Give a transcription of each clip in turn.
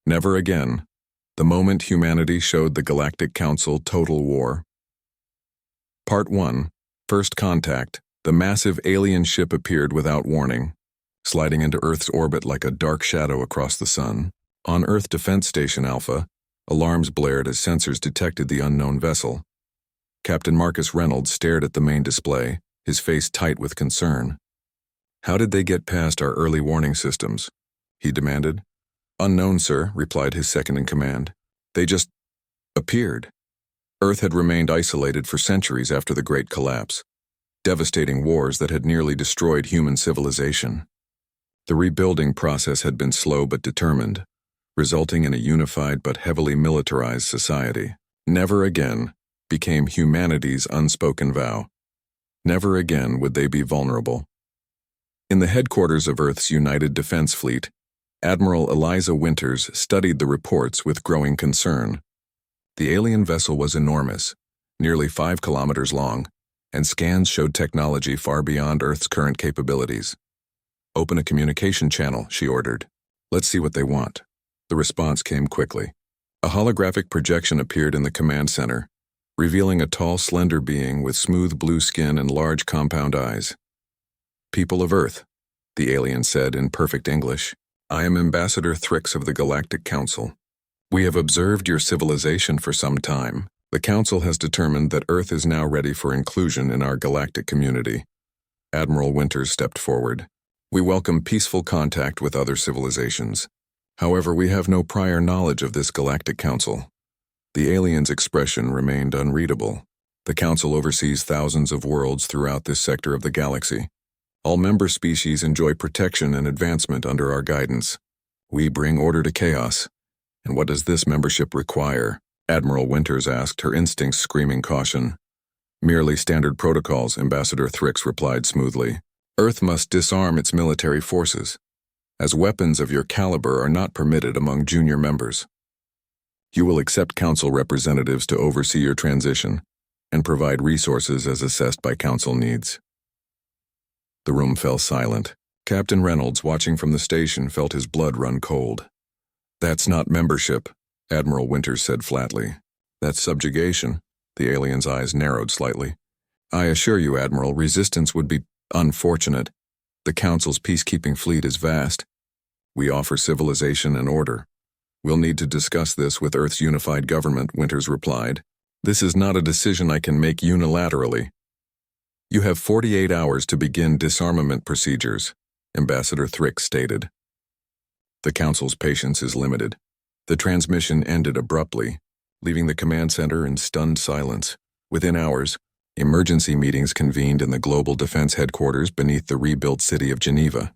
Never again. The moment humanity showed the Galactic Council total war. Part 1. First Contact. The massive alien ship appeared without warning, sliding into Earth's orbit like a dark shadow across the sun. On Earth Defense Station Alpha, alarms blared as sensors detected the unknown vessel. Captain Marcus Reynolds stared at the main display, his face tight with concern. "How did they get past our early warning systems?" he demanded. "Unknown, sir," replied his second-in-command. "They just appeared." Earth had remained isolated for centuries after the Great Collapse, devastating wars that had nearly destroyed human civilization. The rebuilding process had been slow but determined, resulting in a unified but heavily militarized society. Never again became humanity's unspoken vow. Never again would they be vulnerable. In the headquarters of Earth's United Defense Fleet, Admiral Eliza Winters studied the reports with growing concern. The alien vessel was enormous, nearly 5 kilometers long, and scans showed technology far beyond Earth's current capabilities. "Open a communication channel," she ordered. "Let's see what they want." The response came quickly. A holographic projection appeared in the command center, revealing a tall, slender being with smooth blue skin and large compound eyes. "People of Earth," the alien said in perfect English, "I am Ambassador Thrix of the Galactic Council. We have observed your civilization for some time. The Council has determined that Earth is now ready for inclusion in our galactic community." Admiral Winters stepped forward. "We welcome peaceful contact with other civilizations. However, we have no prior knowledge of this Galactic Council." The alien's expression remained unreadable. "The Council oversees thousands of worlds throughout this sector of the galaxy. All member species enjoy protection and advancement under our guidance. We bring order to chaos. And what does this membership require?" Admiral Winters asked, her instincts screaming caution. "Merely standard protocols," Ambassador Thrix replied smoothly. "Earth must disarm its military forces, as weapons of your caliber are not permitted among junior members. You will accept Council representatives to oversee your transition and provide resources as assessed by Council needs." The room fell silent. Captain Reynolds, watching from the station, felt his blood run cold. "That's not membership," Admiral Winters said flatly. "That's subjugation." The alien's eyes narrowed slightly. "I assure you, Admiral, resistance would be unfortunate. The Council's peacekeeping fleet is vast. We offer civilization and order. We'll need to discuss this with Earth's unified government," Winters replied. "This is not a decision I can make unilaterally." "You have 48 hours to begin disarmament procedures," Ambassador Thrix stated. The Council's patience is limited. The transmission ended abruptly, leaving the command center in stunned silence. Within hours, emergency meetings convened in the Global Defense Headquarters beneath the rebuilt city of Geneva.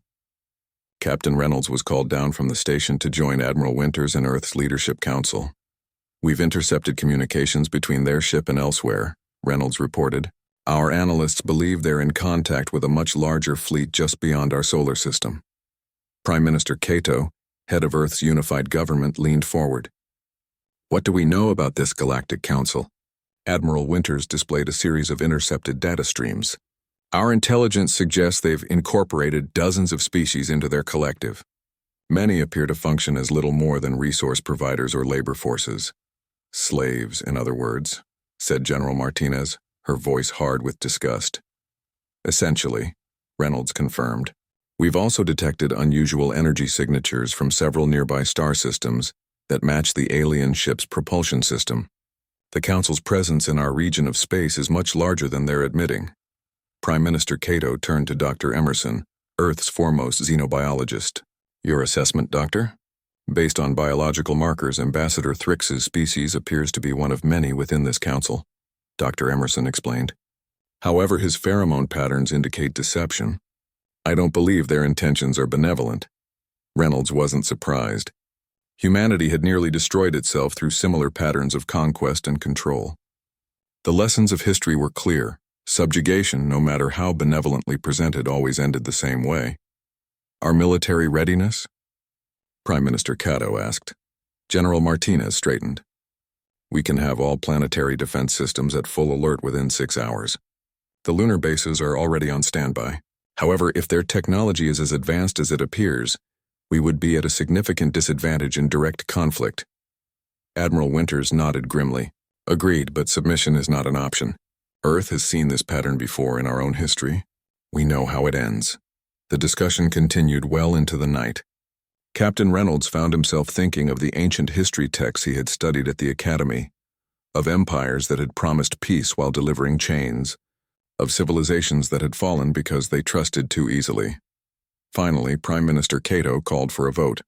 Captain Reynolds was called down from the station to join Admiral Winters and Earth's Leadership Council. "We've intercepted communications between their ship and elsewhere," Reynolds reported. "Our analysts believe they're in contact with a much larger fleet just beyond our solar system." Prime Minister Cato, head of Earth's unified government, leaned forward. "What do we know about this Galactic Council?" Admiral Winters displayed a series of intercepted data streams. "Our intelligence suggests they've incorporated dozens of species into their collective. Many appear to function as little more than resource providers or labor forces. Slaves, in other words," said General Martinez, her voice hard with disgust. "Essentially," Reynolds confirmed. "We've also detected unusual energy signatures from several nearby star systems that match the alien ship's propulsion system. The Council's presence in our region of space is much larger than they're admitting." Prime Minister Cato turned to Dr. Emerson, Earth's foremost xenobiologist. "Your assessment, Doctor?" "Based on biological markers, Ambassador Thrix's species appears to be one of many within this council," Dr. Emerson explained. "However, his pheromone patterns indicate deception. I don't believe their intentions are benevolent." Reynolds wasn't surprised. Humanity had nearly destroyed itself through similar patterns of conquest and control. The lessons of history were clear. Subjugation, no matter how benevolently presented, always ended the same way. "Our military readiness?" Prime Minister Cato asked. General Martinez straightened. "We can have all planetary defense systems at full alert within 6 hours. The lunar bases are already on standby. However, if their technology is as advanced as it appears, We would be at a significant disadvantage in direct conflict. Admiral Winters nodded grimly. Agreed, but submission is not an option. Earth has seen this pattern before in our own history. We know how it ends. The discussion continued well into the night. Captain Reynolds found himself thinking of the ancient history texts he had studied at the Academy, of empires that had promised peace while delivering chains, of civilizations that had fallen because they trusted too easily. Finally, Prime Minister Cato called for a vote.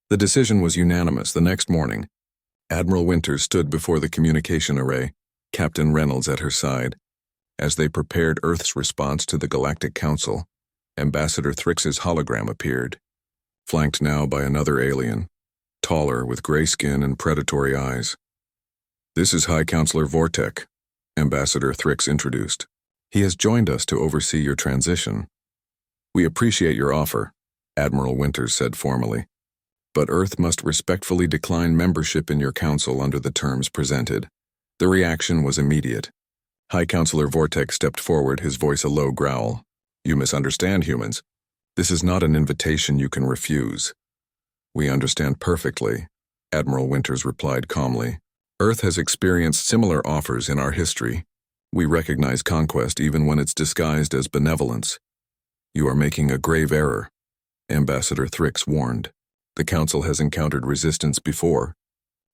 The decision was unanimous. The next morning, Admiral Winters stood before the communication array, Captain Reynolds at her side. As they prepared Earth's response to the Galactic Council, Ambassador Thrix's hologram appeared, flanked now by another alien, taller with gray skin and predatory eyes. This is High Counselor Vortek, Ambassador Thrix introduced. He has joined us to oversee your transition. We appreciate your offer, Admiral Winters said formally, but Earth must respectfully decline membership in your council under the terms presented. The reaction was immediate. High Counselor Vortek stepped forward, his voice a low growl. You misunderstand, humans. This is not an invitation you can refuse. We understand perfectly, Admiral Winters replied calmly. Earth has experienced similar offers in our history. We recognize conquest even when it's disguised as benevolence. You are making a grave error, Ambassador Thrix warned. The Council has encountered resistance before.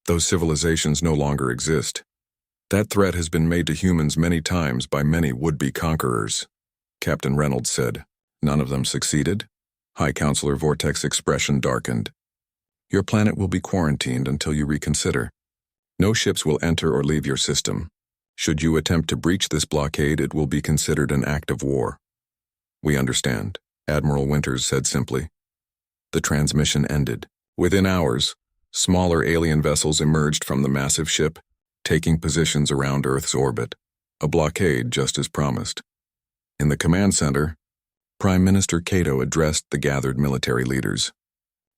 Those civilizations no longer exist. That threat has been made to humans many times by many would-be conquerors, Captain Reynolds said. None of them succeeded? High Counselor Vortek's expression darkened. Your planet will be quarantined until you reconsider. No ships will enter or leave your system. Should you attempt to breach this blockade, it will be considered an act of war. We understand, Admiral Winters said simply. The transmission ended. Within hours, smaller alien vessels emerged from the massive ship, taking positions around Earth's orbit. A blockade just as promised. In the command center, Prime Minister Cato addressed the gathered military leaders.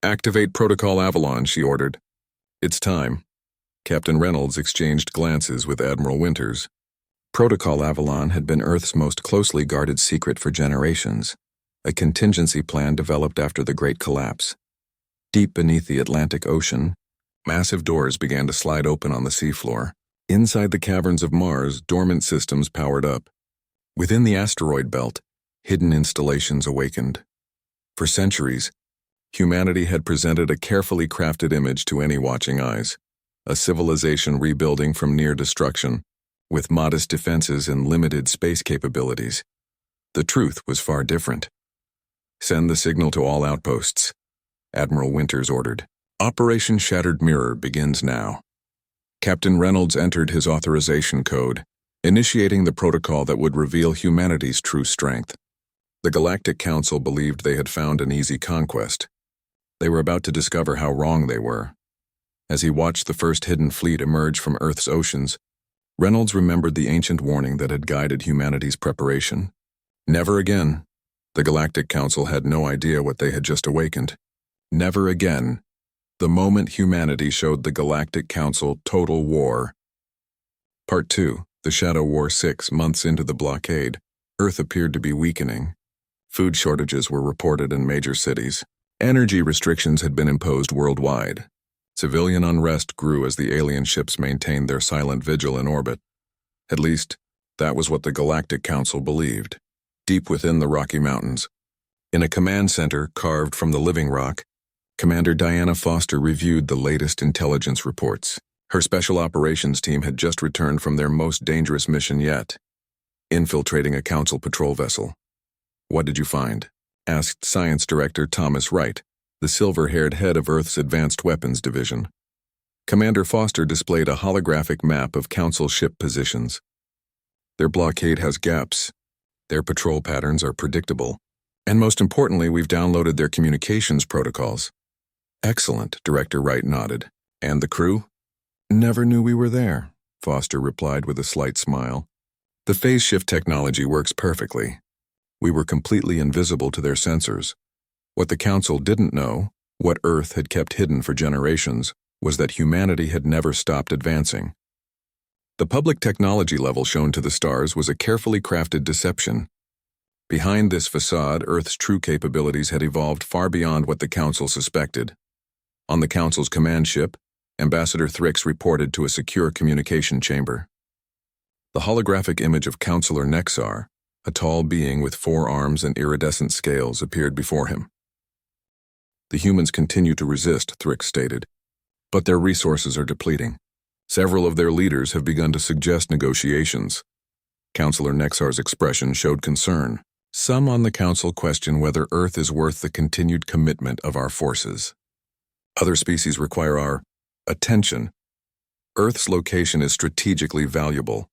Activate Protocol Avalon, she ordered. It's time. Captain Reynolds exchanged glances with Admiral Winters. Protocol Avalon had been Earth's most closely guarded secret for generations, a contingency plan developed after the Great Collapse. Deep beneath the Atlantic Ocean, massive doors began to slide open on the seafloor. Inside the caverns of Mars, dormant systems powered up. Within the asteroid belt, hidden installations awakened. For centuries, humanity had presented a carefully crafted image to any watching eyes, a civilization rebuilding from near destruction, with modest defenses and limited space capabilities. The truth was far different. Send the signal to all outposts, Admiral Winters ordered. Operation Shattered Mirror begins now. Captain Reynolds entered his authorization code, initiating the protocol that would reveal humanity's true strength. The Galactic Council believed they had found an easy conquest. They were about to discover how wrong they were. As he watched the first hidden fleet emerge from Earth's oceans, Reynolds remembered the ancient warning that had guided humanity's preparation. Never again. The Galactic Council had no idea what they had just awakened. Never again. The moment humanity showed the Galactic Council total war. Part 2. The Shadow War. 6 months into the blockade, Earth appeared to be weakening. Food shortages were reported in major cities. Energy restrictions had been imposed worldwide. Civilian unrest grew as the alien ships maintained their silent vigil in orbit. At least, that was what the Galactic Council believed. Deep within the Rocky Mountains, in a command center carved from the living rock, Commander Diana Foster reviewed the latest intelligence reports. Her special operations team had just returned from their most dangerous mission yet, infiltrating a Council patrol vessel. What did you find? Asked Science Director Thomas Wright, the silver-haired head of Earth's Advanced Weapons Division. Commander Foster displayed a holographic map of Council ship positions. Their blockade has gaps. Their patrol patterns are predictable. And most importantly, we've downloaded their communications protocols. Excellent, Director Wright nodded. And the crew? Never knew we were there, Foster replied with a slight smile. The phase shift technology works perfectly. We were completely invisible to their sensors. What the Council didn't know, what Earth had kept hidden for generations, was that humanity had never stopped advancing. The public technology level shown to the stars was a carefully crafted deception. Behind this facade, Earth's true capabilities had evolved far beyond what the Council suspected. On the Council's command ship, Ambassador Thrix reported to a secure communication chamber. The holographic image of Counselor Nexar, a tall being with 4 arms and iridescent scales, appeared before him. The humans continue to resist, Thrix stated, but their resources are depleting. Several of their leaders have begun to suggest negotiations. Counselor Nexar's expression showed concern. Some on the Council question whether Earth is worth the continued commitment of our forces. Other species require our attention. Earth's location is strategically valuable,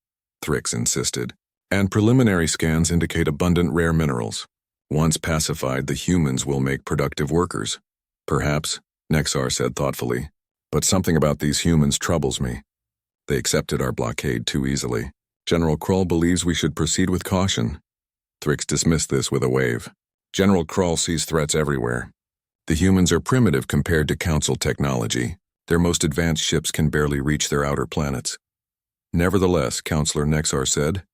Thrix insisted, and preliminary scans indicate abundant rare minerals. Once pacified, the humans will make productive workers. Perhaps, Nexar said thoughtfully, but something about these humans troubles me. They accepted our blockade too easily. General Krull believes we should proceed with caution. Thrix dismissed this with a wave. General Krull sees threats everywhere. The humans are primitive compared to Council technology. Their most advanced ships can barely reach their outer planets. Nevertheless, Counselor Nexar said,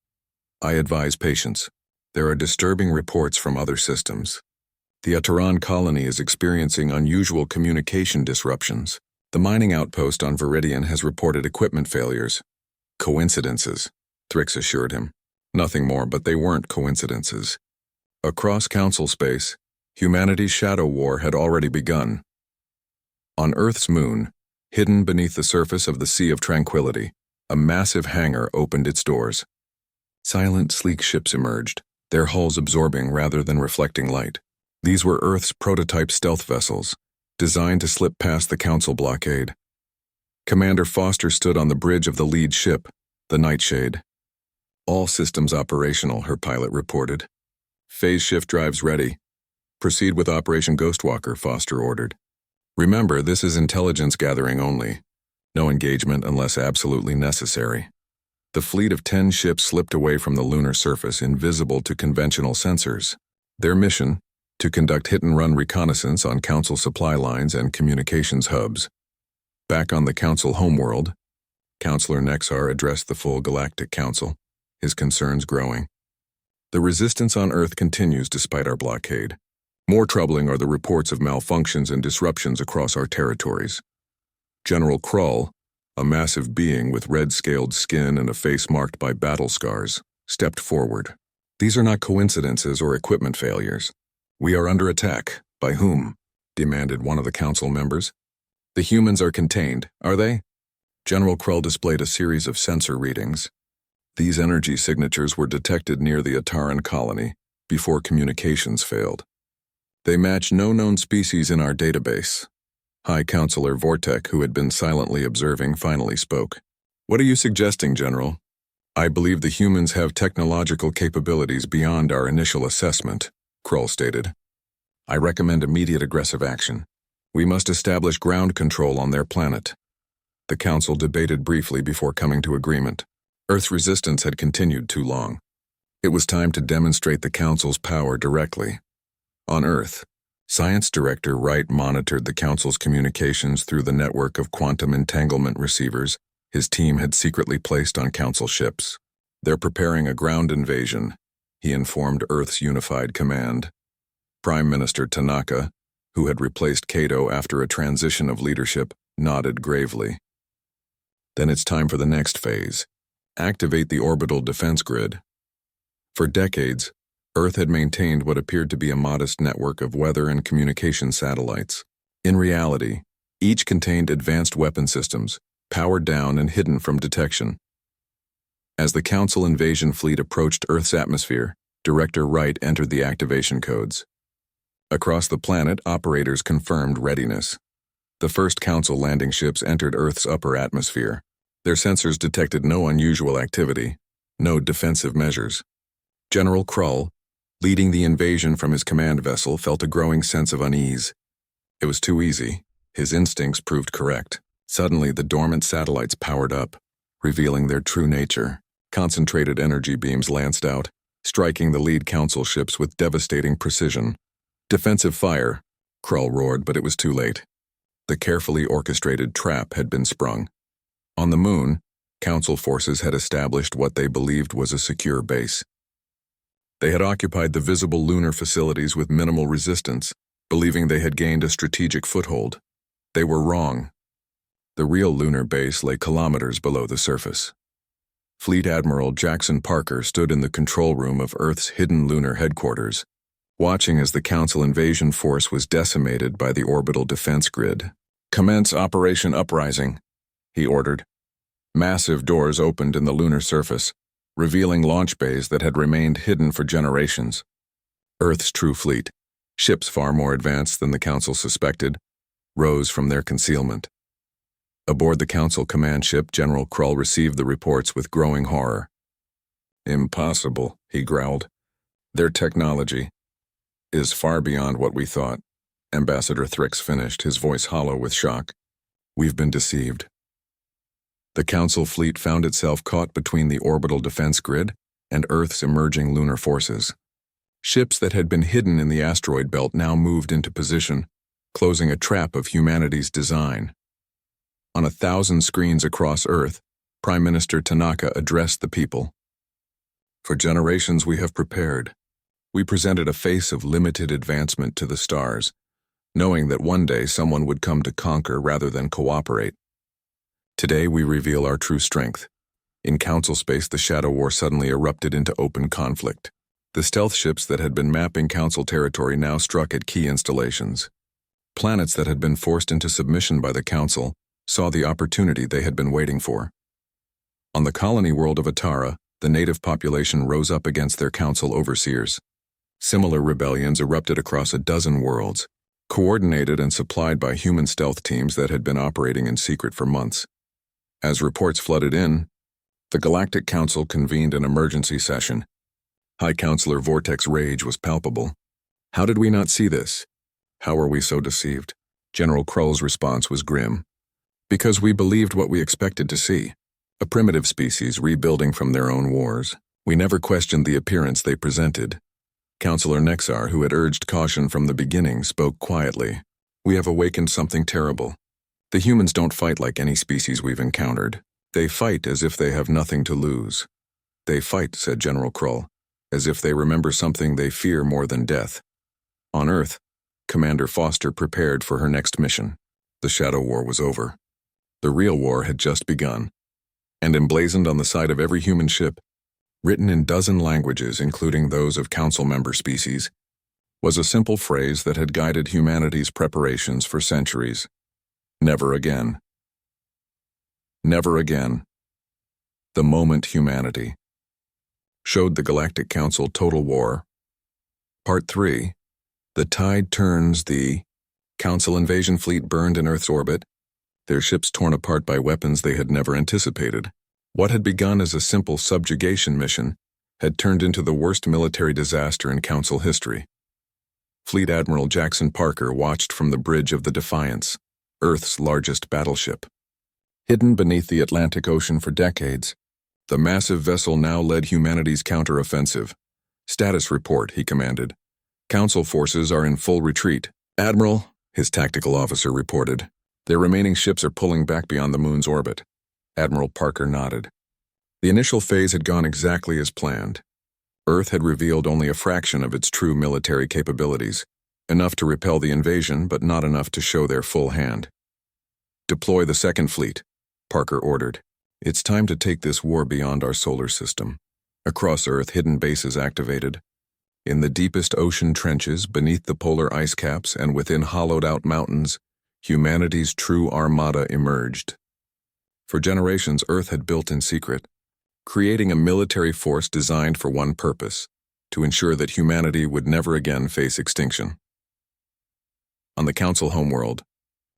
I advise patience. There are disturbing reports from other systems. The Ataran colony is experiencing unusual communication disruptions. The mining outpost on Viridian has reported equipment failures. Coincidences, Thrix assured him. Nothing more, but they weren't coincidences. Across Council space, humanity's shadow war had already begun. On Earth's moon, hidden beneath the surface of the Sea of Tranquility, a massive hangar opened its doors. Silent, sleek ships emerged, their hulls absorbing rather than reflecting light. These were Earth's prototype stealth vessels, designed to slip past the Council blockade. Commander Foster stood on the bridge of the lead ship, the Nightshade. All systems operational, her pilot reported. Phase shift drives ready. Proceed with Operation Ghostwalker, Foster ordered. Remember, this is intelligence gathering only. No engagement unless absolutely necessary. The fleet of 10 ships slipped away from the lunar surface, invisible to conventional sensors. Their mission, to conduct hit-and-run reconnaissance on Council supply lines and communications hubs. Back on the Council homeworld, Counselor Nexar addressed the full Galactic Council, his concerns growing. The resistance on Earth continues despite our blockade. More troubling are the reports of malfunctions and disruptions across our territories. General Krull, a massive being with red-scaled skin and a face marked by battle scars, stepped forward. These are not coincidences or equipment failures. We are under attack. By whom? Demanded one of the Council members. The humans are contained, are they? General Krull displayed a series of sensor readings. These energy signatures were detected near the Ataran colony before communications failed. They match no known species in our database. High Counselor Vortek, who had been silently observing, finally spoke. What are you suggesting, General? I believe the humans have technological capabilities beyond our initial assessment, Krull stated. I recommend immediate aggressive action. We must establish ground control on their planet. The Council debated briefly before coming to agreement. Earth's resistance had continued too long. It was time to demonstrate the Council's power directly. On Earth, Science Director Wright monitored the Council's communications through the network of quantum entanglement receivers his team had secretly placed on Council ships. They're preparing a ground invasion, he informed Earth's Unified Command. Prime Minister Tanaka, who had replaced Kato after a transition of leadership, nodded gravely. Then it's time for the next phase. Activate the orbital defense grid. For decades, Earth had maintained what appeared to be a modest network of weather and communication satellites. In reality, each contained advanced weapon systems, powered down and hidden from detection. As the Council invasion fleet approached Earth's atmosphere, Director Wright entered the activation codes. Across the planet, operators confirmed readiness. The first Council landing ships entered Earth's upper atmosphere. Their sensors detected no unusual activity, no defensive measures. General Krull, leading the invasion from his command vessel, felt a growing sense of unease. It was too easy. His instincts proved correct. Suddenly, the dormant satellites powered up, revealing their true nature. Concentrated energy beams lanced out, striking the lead Council ships with devastating precision. Defensive fire, Krull roared, but it was too late. The carefully orchestrated trap had been sprung. On the moon, Council forces had established what they believed was a secure base. They had occupied the visible lunar facilities with minimal resistance, believing they had gained a strategic foothold. They were wrong. The real lunar base lay kilometers below the surface. Fleet Admiral Jackson Parker stood in the control room of Earth's hidden lunar headquarters, watching as the Council invasion force was decimated by the orbital defense grid. "Commence Operation Uprising," he ordered. Massive doors opened in the lunar surface, revealing launch bays that had remained hidden for generations. Earth's true fleet, ships far more advanced than the Council suspected, rose from their concealment. Aboard the Council command ship, General Krull received the reports with growing horror. "Impossible," he growled. "Their technology is far beyond what we thought." Ambassador Thrix finished, his voice hollow with shock. "We've been deceived." The Council fleet found itself caught between the orbital defense grid and Earth's emerging lunar forces. Ships that had been hidden in the asteroid belt now moved into position, closing a trap of humanity's design. On 1,000 screens across Earth, Prime Minister Tanaka addressed the people. "For generations we have prepared. We presented a face of limited advancement to the stars, knowing that one day someone would come to conquer rather than cooperate. Today we reveal our true strength." In Council space, the Shadow War suddenly erupted into open conflict. The stealth ships that had been mapping Council territory now struck at key installations. Planets that had been forced into submission by the Council saw the opportunity they had been waiting for. On the colony world of Atara, the native population rose up against their Council overseers. Similar rebellions erupted across a dozen worlds, coordinated and supplied by human stealth teams that had been operating in secret for months. As reports flooded in, the Galactic Council convened an emergency session. High Counselor Vortex's rage was palpable. "How did we not see this? How were we so deceived?" General Krull's response was grim. "Because we believed what we expected to see. A primitive species rebuilding from their own wars. We never questioned the appearance they presented." Counselor Nexar, who had urged caution from the beginning, spoke quietly. "We have awakened something terrible. The humans don't fight like any species we've encountered. They fight as if they have nothing to lose." "They fight," said General Krull, "as if they remember something they fear more than death." On Earth, Commander Foster prepared for her next mission. The Shadow War was over. The real war had just begun. And emblazoned on the side of every human ship, written in dozen languages including those of Council member species, was a simple phrase that had guided humanity's preparations for centuries. Never again. Never again. The moment humanity showed the Galactic Council total war. Part 3. The tide turns. The Council invasion fleet burned in Earth's orbit, their ships torn apart by weapons they had never anticipated. What had begun as a simple subjugation mission had turned into the worst military disaster in Council history. Fleet Admiral Jackson Parker watched from the bridge of the Defiance, Earth's largest battleship. Hidden beneath the Atlantic Ocean for decades, the massive vessel now led humanity's counteroffensive. "Status report," he commanded. "Council forces are in full retreat." "Admiral," his tactical officer reported, "their remaining ships are pulling back beyond the moon's orbit." Admiral Parker nodded. The initial phase had gone exactly as planned. Earth had revealed only a fraction of its true military capabilities, enough to repel the invasion but not enough to show their full hand. "Deploy the second fleet," Parker ordered. "It's time to take this war beyond our solar system." Across Earth, hidden bases activated. In the deepest ocean trenches, beneath the polar ice caps and within hollowed-out mountains, humanity's true armada emerged. For generations, Earth had built in secret, creating a military force designed for one purpose: to ensure that humanity would never again face extinction. On the Council homeworld,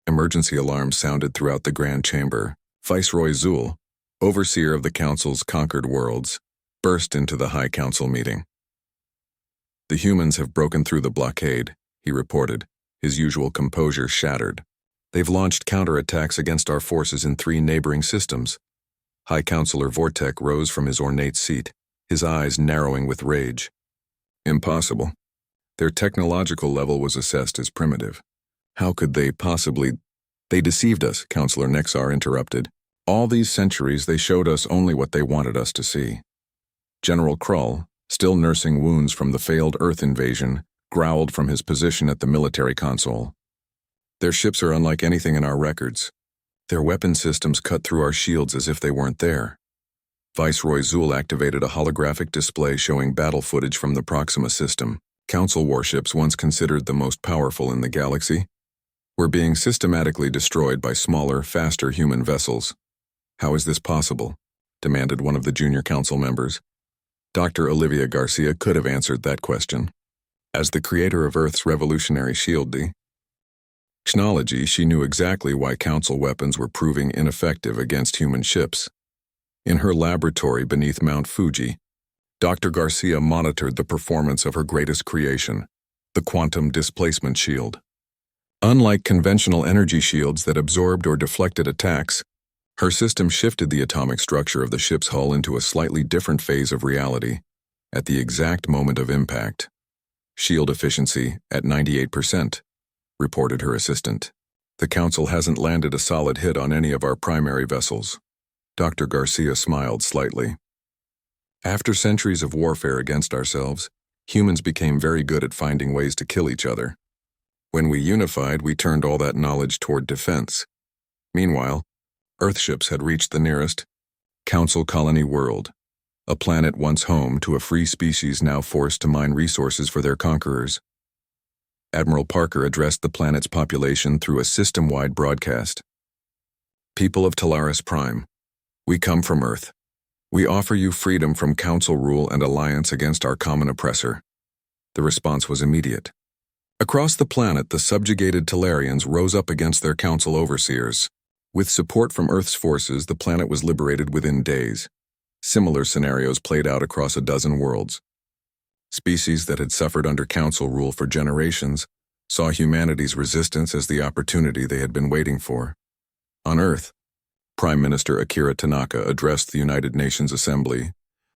emergency alarms sounded throughout the Grand Chamber. Viceroy Zul, overseer of the Council's conquered worlds, burst into the High Council meeting. "The humans have broken through the blockade," he reported, his usual composure shattered. "They've launched counterattacks against our forces in 3 neighboring systems." High Counselor Vortex rose from his ornate seat, his eyes narrowing with rage. "Impossible. Their technological level was assessed as primitive. How could they possibly—" "They deceived us," Counselor Nexar interrupted. "All these centuries they showed us only what they wanted us to see." General Krull, still nursing wounds from the failed Earth invasion, growled from his position at the military console. Their ships are unlike anything in our records. Their weapon systems cut through our shields as if they weren't there. Viceroy Zool activated a holographic display showing battle footage from the Proxima system. Council warships, once considered the most powerful in the galaxy, were being systematically destroyed by smaller, faster human vessels. How is this possible? Demanded one of the junior council members. Dr. Olivia Garcia could have answered that question. As the creator of Earth's revolutionary shield technology, she knew exactly why council weapons were proving ineffective against human ships. In her laboratory beneath Mount Fuji, Dr. Garcia monitored the performance of her greatest creation, the quantum displacement shield. Unlike conventional energy shields that absorbed or deflected attacks, her system shifted the atomic structure of the ship's hull into a slightly different phase of reality at the exact moment of impact. Shield efficiency at 98%, reported her assistant. The Council hasn't landed a solid hit on any of our primary vessels. Dr. Garcia smiled slightly. After centuries of warfare against ourselves, humans became very good at finding ways to kill each other. When we unified, we turned all that knowledge toward defense. Meanwhile, Earthships had reached the nearest Council colony world, a planet once home to a free species now forced to mine resources for their conquerors. Admiral Parker addressed the planet's population through a system-wide broadcast. People of Talaris Prime, we come from Earth. We offer you freedom from Council rule and alliance against our common oppressor. The response was immediate. Across the planet, the subjugated Talarians rose up against their Council overseers. With support from Earth's forces, the planet was liberated within days. Similar scenarios played out across a dozen worlds. Species that had suffered under Council rule for generations saw humanity's resistance as the opportunity they had been waiting for. On Earth, Prime Minister Akira Tanaka addressed the United Nations Assembly,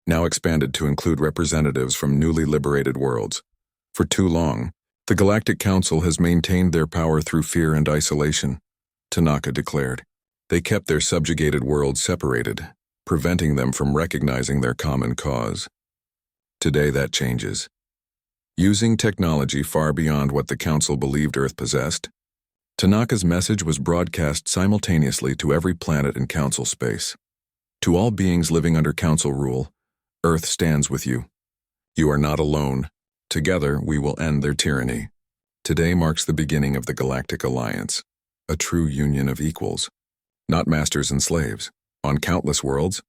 now expanded to include representatives from newly liberated worlds. For too long, the Galactic Council has maintained their power through fear and isolation, Tanaka declared. They kept their subjugated worlds separated, preventing them from recognizing their common cause. Today that changes. Using technology far beyond what the Council believed Earth possessed, Tanaka's message was broadcast simultaneously to every planet in Council space. To all beings living under Council rule, Earth stands with you. You are not alone. Together, we will end their tyranny. Today marks the beginning of the Galactic Alliance, a true union of equals, not masters and slaves. On countless worlds,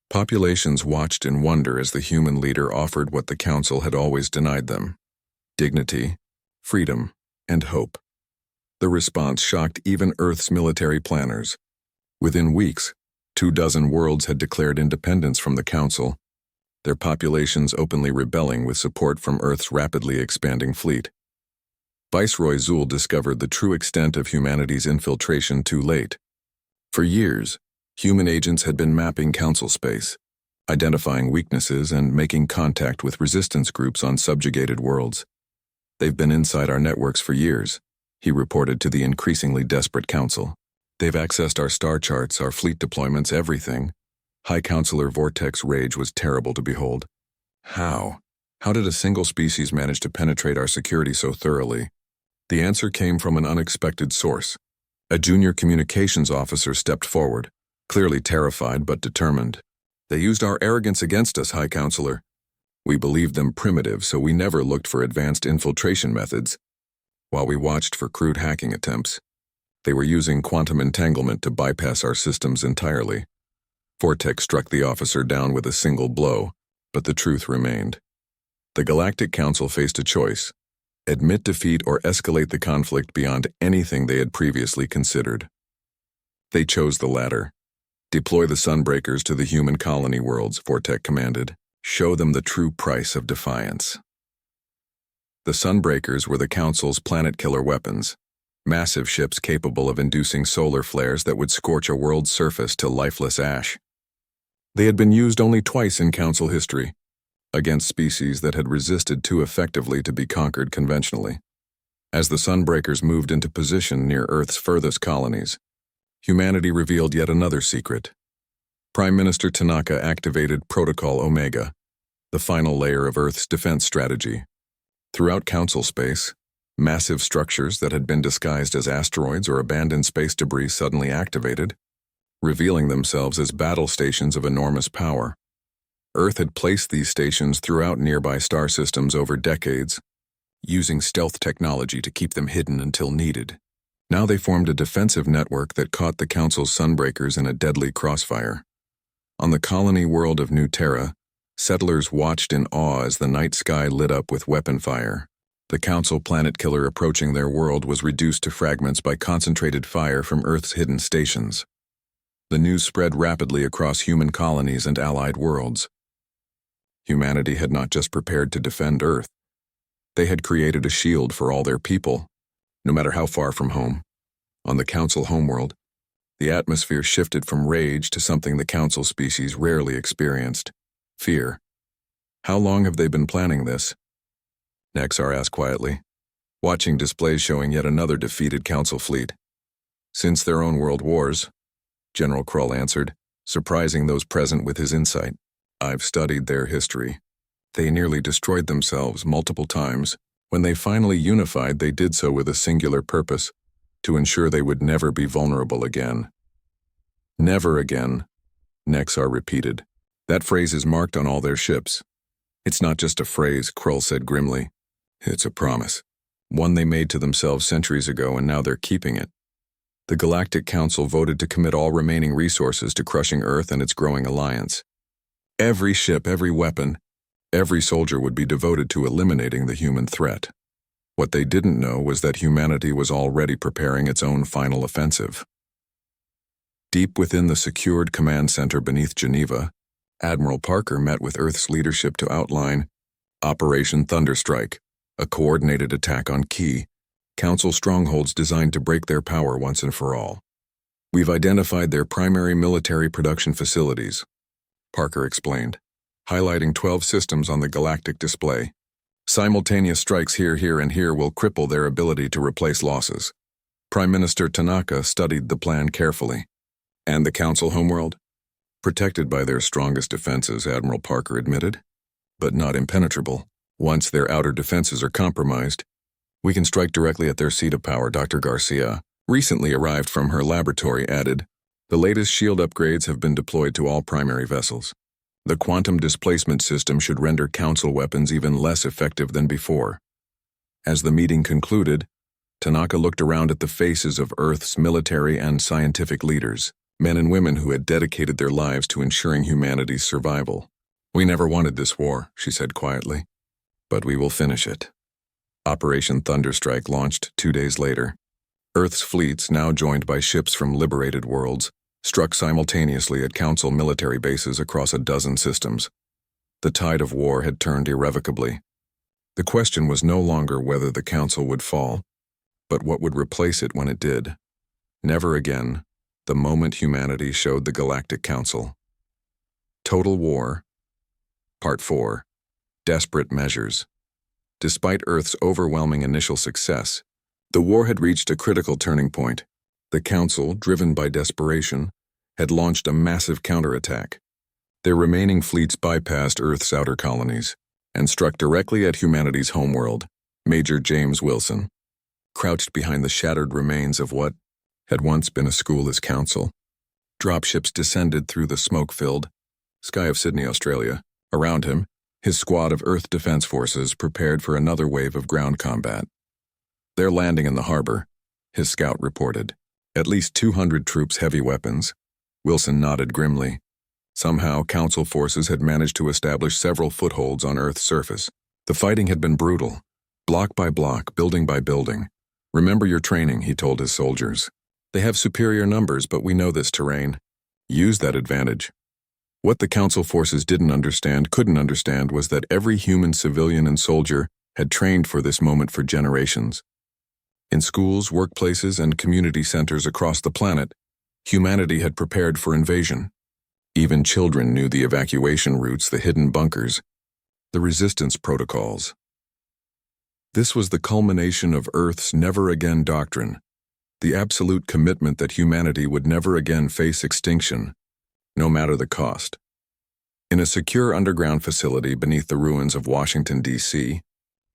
populations watched in wonder as the human leader offered what the Council had always denied them: dignity, freedom, and hope. The response shocked even Earth's military planners. Within weeks, 24 worlds had declared independence from the Council, their populations openly rebelling with support from Earth's rapidly expanding fleet. Viceroy Zool discovered the true extent of humanity's infiltration too late. For years, human agents had been mapping Council space, identifying weaknesses and making contact with resistance groups on subjugated worlds. They've been inside our networks for years, he reported to the increasingly desperate Council. They've accessed our star charts, our fleet deployments, everything. High Councilor Vortex rage was terrible to behold. How? How did a single species manage to penetrate our security so thoroughly? The answer came from an unexpected source. A junior communications officer stepped forward, clearly terrified but determined. They used our arrogance against us, High Councilor. We believed them primitive, so we never looked for advanced infiltration methods. While we watched for crude hacking attempts, they were using quantum entanglement to bypass our systems entirely. Vortex struck the officer down with a single blow, but the truth remained. The Galactic Council faced a choice: admit defeat or escalate the conflict beyond anything they had previously considered. They chose the latter. Deploy the Sunbreakers to the human colony worlds, Vortex commanded. Show them the true price of defiance. The Sunbreakers were the Council's planet-killer weapons, massive ships capable of inducing solar flares that would scorch a world's surface to lifeless ash. They had been used only twice in Council history, against species that had resisted too effectively to be conquered conventionally. As the Sunbreakers moved into position near Earth's furthest colonies, humanity revealed yet another secret. Prime Minister Tanaka activated Protocol Omega, the final layer of Earth's defense strategy. Throughout Council space, massive structures that had been disguised as asteroids or abandoned space debris suddenly activated, revealing themselves as battle stations of enormous power. Earth had placed these stations throughout nearby star systems over decades, using stealth technology to keep them hidden until needed. Now they formed a defensive network that caught the Council's sunbreakers in a deadly crossfire. On the colony world of New Terra, settlers watched in awe as the night sky lit up with weapon fire. The Council planet killer approaching their world was reduced to fragments by concentrated fire from Earth's hidden stations. The news spread rapidly across human colonies and allied worlds. Humanity had not just prepared to defend Earth. They had created a shield for all their people, no matter how far from home. On the Council homeworld, the atmosphere shifted from rage to something the Council species rarely experienced: fear. How long have they been planning this? Nexar asked quietly, watching displays showing yet another defeated Council fleet. Since their own world wars, General Krull answered, surprising those present with his insight. I've studied their history. They nearly destroyed themselves multiple times. When they finally unified, they did so with a singular purpose: to ensure they would never be vulnerable again. Never again, Nexar repeated. That phrase is marked on all their ships. It's not just a phrase, Krull said grimly. It's a promise. One they made to themselves centuries ago, and now they're keeping it. The Galactic Council voted to commit all remaining resources to crushing Earth and its growing alliance. Every ship, every weapon, every soldier would be devoted to eliminating the human threat. What they didn't know was that humanity was already preparing its own final offensive. Deep within the secured command center beneath Geneva, Admiral Parker met with Earth's leadership to outline Operation Thunderstrike, a coordinated attack on key Council strongholds designed to break their power once and for all. We've identified their primary military production facilities, Parker explained, highlighting 12 systems on the galactic display. Simultaneous strikes here, and here will cripple their ability to replace losses. Prime Minister Tanaka studied the plan carefully. And the Council homeworld? Protected by their strongest defenses, Admiral Parker admitted, but not impenetrable. Once their outer defenses are compromised, we can strike directly at their seat of power, Dr. Garcia, recently arrived from her laboratory, added. The latest shield upgrades have been deployed to all primary vessels. The quantum displacement system should render Council weapons even less effective than before. As the meeting concluded, Tanaka looked around at the faces of Earth's military and scientific leaders, men and women who had dedicated their lives to ensuring humanity's survival. We never wanted this war, she said quietly, but we will finish it. Operation Thunderstrike launched 2 days later. Earth's fleets, now joined by ships from liberated worlds, struck simultaneously at Council military bases across a dozen systems. The tide of war had turned irrevocably. The question was no longer whether the Council would fall, but what would replace it when it did. Never again, the moment humanity showed the Galactic Council. Total War. Part 4. Desperate Measures. Despite Earth's overwhelming initial success, the war had reached a critical turning point. The Council, driven by desperation, had launched a massive counterattack. Their remaining fleets bypassed Earth's outer colonies and struck directly at humanity's homeworld. Major James Wilson, crouched behind the shattered remains of what had once been a schoolless council. Dropships descended through the smoke-filled sky of Sydney, Australia. Around him, his squad of Earth Defense Forces prepared for another wave of ground combat. They're landing in the harbor, his scout reported. At least 200 troops, heavy weapons. Wilson nodded grimly. Somehow, Council forces had managed to establish several footholds on Earth's surface. The fighting had been brutal, block by block, building by building. Remember your training, he told his soldiers. They have superior numbers, but we know this terrain. Use that advantage. What the Council forces couldn't understand was that every human, civilian, and soldier had trained for this moment for generations. In schools, workplaces, and community centers across the planet, humanity had prepared for invasion. Even children knew the evacuation routes, the hidden bunkers, the resistance protocols. This was the culmination of Earth's never-again doctrine, the absolute commitment that humanity would never again face extinction, no matter the cost. In a secure underground facility beneath the ruins of Washington, D.C.,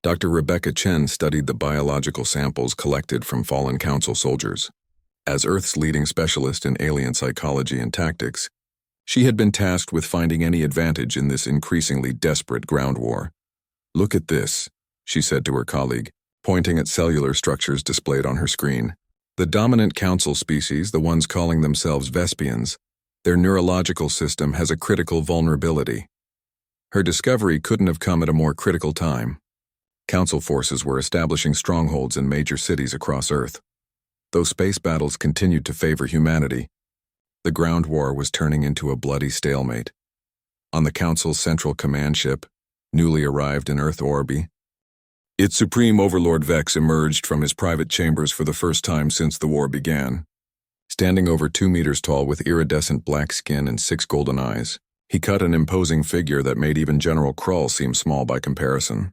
Dr. Rebecca Chen studied the biological samples collected from fallen Council soldiers. As Earth's leading specialist in alien psychology and tactics, she had been tasked with finding any advantage in this increasingly desperate ground war. "Look at this," she said to her colleague, pointing at cellular structures displayed on her screen. "The dominant Council species, the ones calling themselves Vespians, their neurological system has a critical vulnerability." Her discovery couldn't have come at a more critical time. Council forces were establishing strongholds in major cities across Earth. Though space battles continued to favor humanity, the ground war was turning into a bloody stalemate. On the Council's central command ship, newly arrived in Earth orbit, its Supreme Overlord Vex emerged from his private chambers for the first time since the war began. Standing over 2 meters tall with iridescent black skin and 6 golden eyes, he cut an imposing figure that made even General Krull seem small by comparison.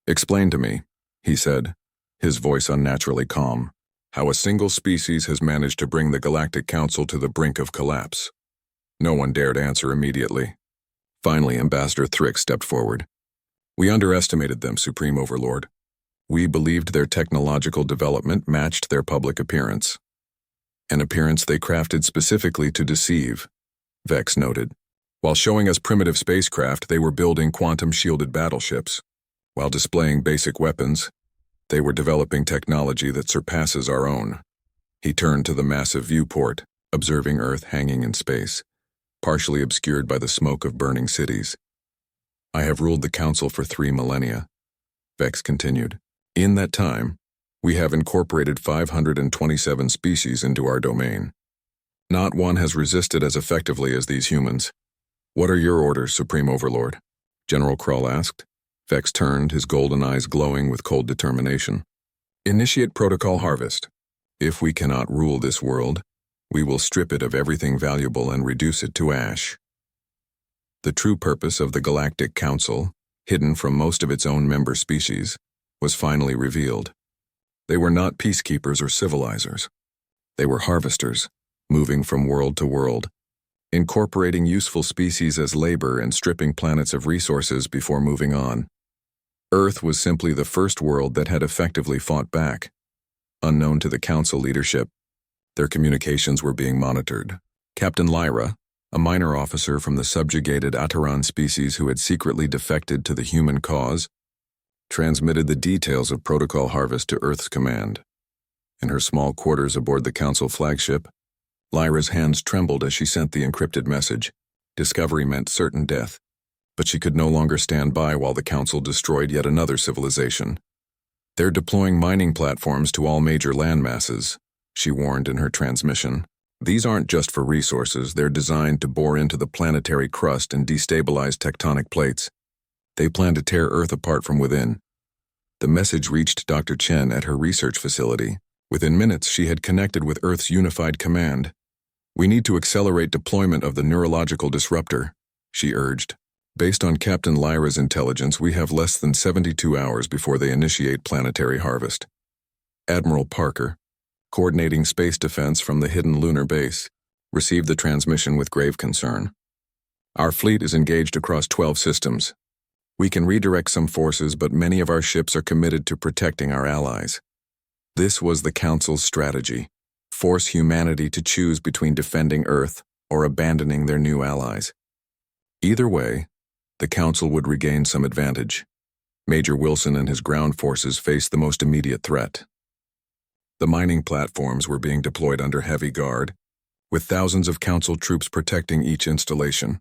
"Explain to me," he said, his voice unnaturally calm, "how a single species has managed to bring the Galactic Council to the brink of collapse." No one dared answer immediately. Finally, Ambassador Thrick stepped forward. "We underestimated them, Supreme Overlord. We believed their technological development matched their public appearance. An appearance they crafted specifically to deceive," Vex noted. "While showing us primitive spacecraft, they were building quantum-shielded battleships. While displaying basic weapons, they were developing technology that surpasses our own." He turned to the massive viewport, observing Earth hanging in space, partially obscured by the smoke of burning cities. "I have ruled the Council for 3 millennia," Vex continued. "In that time, we have incorporated 527 species into our domain. Not one has resisted as effectively as these humans. What are your orders, Supreme Overlord?" General Krull asked. Vex turned, his golden eyes glowing with cold determination. "Initiate Protocol Harvest. If we cannot rule this world, we will strip it of everything valuable and reduce it to ash." The true purpose of the Galactic Council, hidden from most of its own member species, was finally revealed. They were not peacekeepers or civilizers. They were harvesters, moving from world to world, incorporating useful species as labor and stripping planets of resources before moving on. Earth was simply the first world that had effectively fought back. Unknown to the Council leadership, their communications were being monitored. Captain Lyra, a minor officer from the subjugated Ataran species who had secretly defected to the human cause, transmitted the details of Protocol Harvest to Earth's command. In her small quarters aboard the Council flagship, Lyra's hands trembled as she sent the encrypted message. Discovery meant certain death, but she could no longer stand by while the Council destroyed yet another civilization. "They're deploying mining platforms to all major landmasses," she warned in her transmission. "These aren't just for resources, they're designed to bore into the planetary crust and destabilize tectonic plates. They plan to tear Earth apart from within." The message reached Dr. Chen at her research facility. Within minutes, she had connected with Earth's unified command. "We need to accelerate deployment of the neurological disruptor," she urged. "Based on Captain Lyra's intelligence, we have less than 72 hours before they initiate planetary harvest." Admiral Parker, coordinating space defense from the hidden lunar base, received the transmission with grave concern. "Our fleet is engaged across 12 systems. We can redirect some forces, but many of our ships are committed to protecting our allies." This was the Council's strategy: force humanity to choose between defending Earth or abandoning their new allies. Either way, the Council would regain some advantage. Major Wilson and his ground forces faced the most immediate threat. The mining platforms were being deployed under heavy guard, with thousands of Council troops protecting each installation.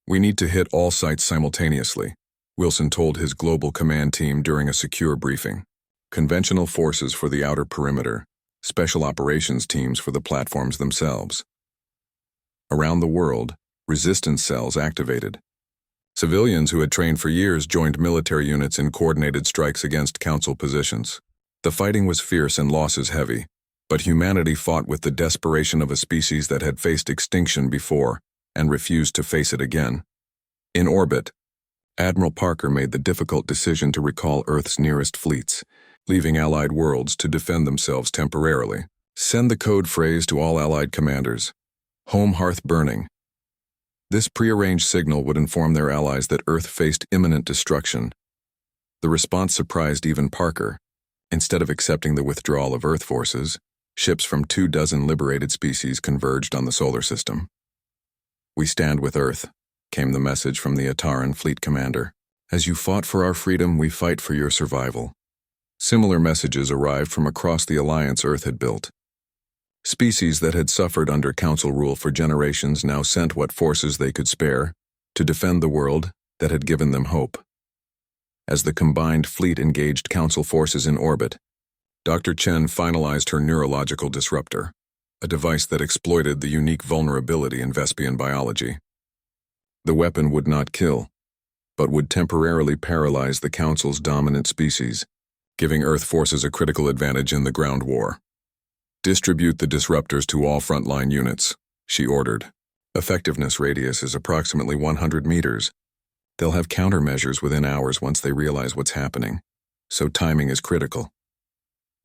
"We need to hit all sites simultaneously," Wilson told his global command team during a secure briefing. "Conventional forces for the outer perimeter, special operations teams for the platforms themselves." Around the world, resistance cells activated. Civilians who had trained for years joined military units in coordinated strikes against Council positions. The fighting was fierce and losses heavy, but humanity fought with the desperation of a species that had faced extinction before and refused to face it again. In orbit, Admiral Parker made the difficult decision to recall Earth's nearest fleets, leaving Allied worlds to defend themselves temporarily. "Send the code phrase to all Allied commanders. Home hearth burning." This prearranged signal would inform their allies that Earth faced imminent destruction. The response surprised even Parker. Instead of accepting the withdrawal of Earth forces, ships from 24 liberated species converged on the solar system. "We stand with Earth," came the message from the Ataran fleet commander. "As you fought for our freedom, we fight for your survival." Similar messages arrived from across the alliance Earth had built. Species that had suffered under Council rule for generations now sent what forces they could spare to defend the world that had given them hope. As the combined fleet engaged Council forces in orbit, Dr. Chen finalized her neurological disruptor, a device that exploited the unique vulnerability in Vespian biology. The weapon would not kill, but would temporarily paralyze the Council's dominant species, giving Earth forces a critical advantage in the ground war. "Distribute the disruptors to all frontline units," she ordered. "Effectiveness radius is approximately 100 meters. They'll have countermeasures within hours once they realize what's happening, so timing is critical."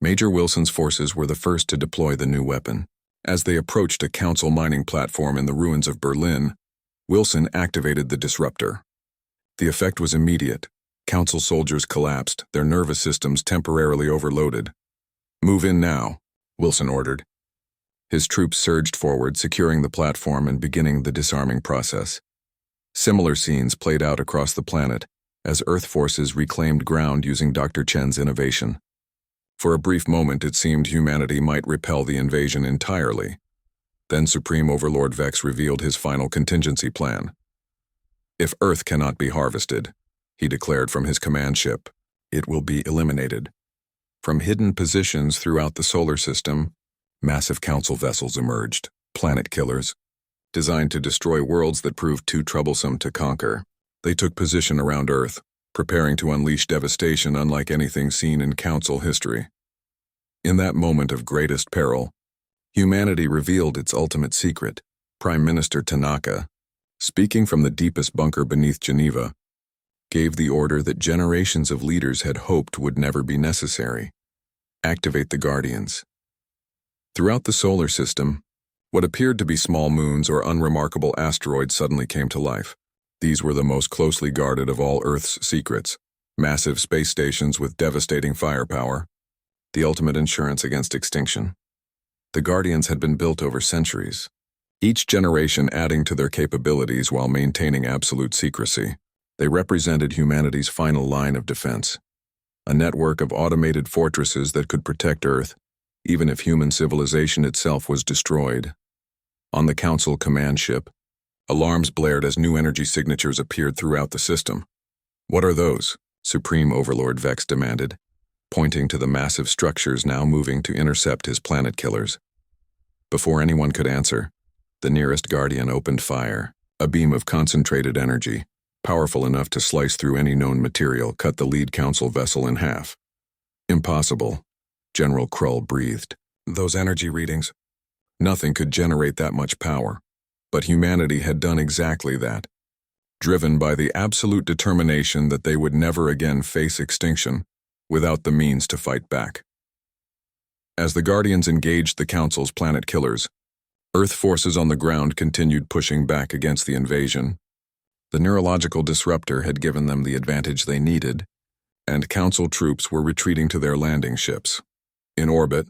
Major Wilson's forces were the first to deploy the new weapon. As they approached a Council mining platform in the ruins of Berlin, Wilson activated the disruptor. The effect was immediate. Council soldiers collapsed, their nervous systems temporarily overloaded. "Move in now," Wilson ordered. His troops surged forward, securing the platform and beginning the disarming process. Similar scenes played out across the planet as Earth forces reclaimed ground using Dr. Chen's innovation. For a brief moment, it seemed humanity might repel the invasion entirely. Then Supreme Overlord Vex revealed his final contingency plan. "If Earth cannot be harvested," he declared from his command ship, "it will be eliminated." From hidden positions throughout the solar system, massive Council vessels emerged, planet killers, designed to destroy worlds that proved too troublesome to conquer. They took position around Earth, preparing to unleash devastation unlike anything seen in Council history. In that moment of greatest peril, humanity revealed its ultimate secret. Prime Minister Tanaka, speaking from the deepest bunker beneath Geneva, gave the order that generations of leaders had hoped would never be necessary: activate the Guardians. Throughout the solar system, what appeared to be small moons or unremarkable asteroids suddenly came to life. These were the most closely guarded of all Earth's secrets, massive space stations with devastating firepower, the ultimate insurance against extinction. The Guardians had been built over centuries, each generation adding to their capabilities while maintaining absolute secrecy. They represented humanity's final line of defense, a network of automated fortresses that could protect Earth, even if human civilization itself was destroyed. On the Council command ship, alarms blared as new energy signatures appeared throughout the system. "What are those?" Supreme Overlord Vex demanded, pointing to the massive structures now moving to intercept his planet killers. Before anyone could answer, the nearest Guardian opened fire. A beam of concentrated energy, powerful enough to slice through any known material, cut the lead Council vessel in half. "Impossible," General Krull breathed. "Those energy readings. Nothing could generate that much power." But humanity had done exactly that, driven by the absolute determination that they would never again face extinction without the means to fight back. As the Guardians engaged the Council's planet killers, Earth forces on the ground continued pushing back against the invasion. The neurological disruptor had given them the advantage they needed, and Council troops were retreating to their landing ships. In orbit,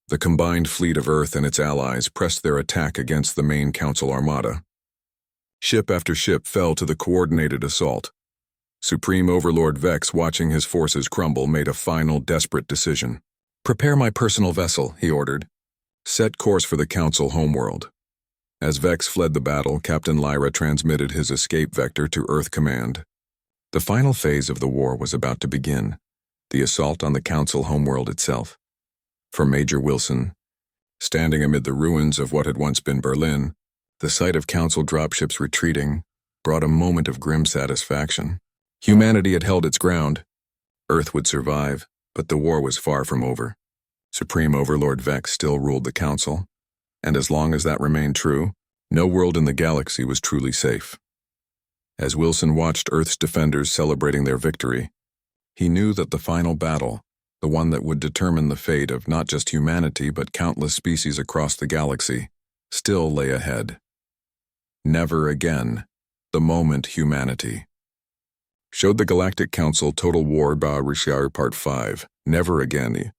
the combined fleet of Earth and its allies pressed their attack against the main Council armada. Ship after ship fell to the coordinated assault. Supreme Overlord Vex, watching his forces crumble, made a final, desperate decision. "Prepare my personal vessel," he ordered. "Set course for the Council homeworld." As Vex fled the battle, Captain Lyra transmitted his escape vector to Earth Command. The final phase of the war was about to begin, the assault on the Council homeworld itself. For Major Wilson, standing amid the ruins of what had once been Berlin, the sight of Council dropships retreating brought a moment of grim satisfaction. Humanity had held its ground. Earth would survive, but the war was far from over. Supreme Overlord Vex still ruled the Council, and as long as that remained true, no world in the galaxy was truly safe. As Wilson watched Earth's defenders celebrating their victory, he knew that the final battle, the one that would determine the fate of not just humanity but countless species across the galaxy, still lay ahead. Never again. The moment humanity. Showed the Galactic Council Total War Rishar Part 5. Never again.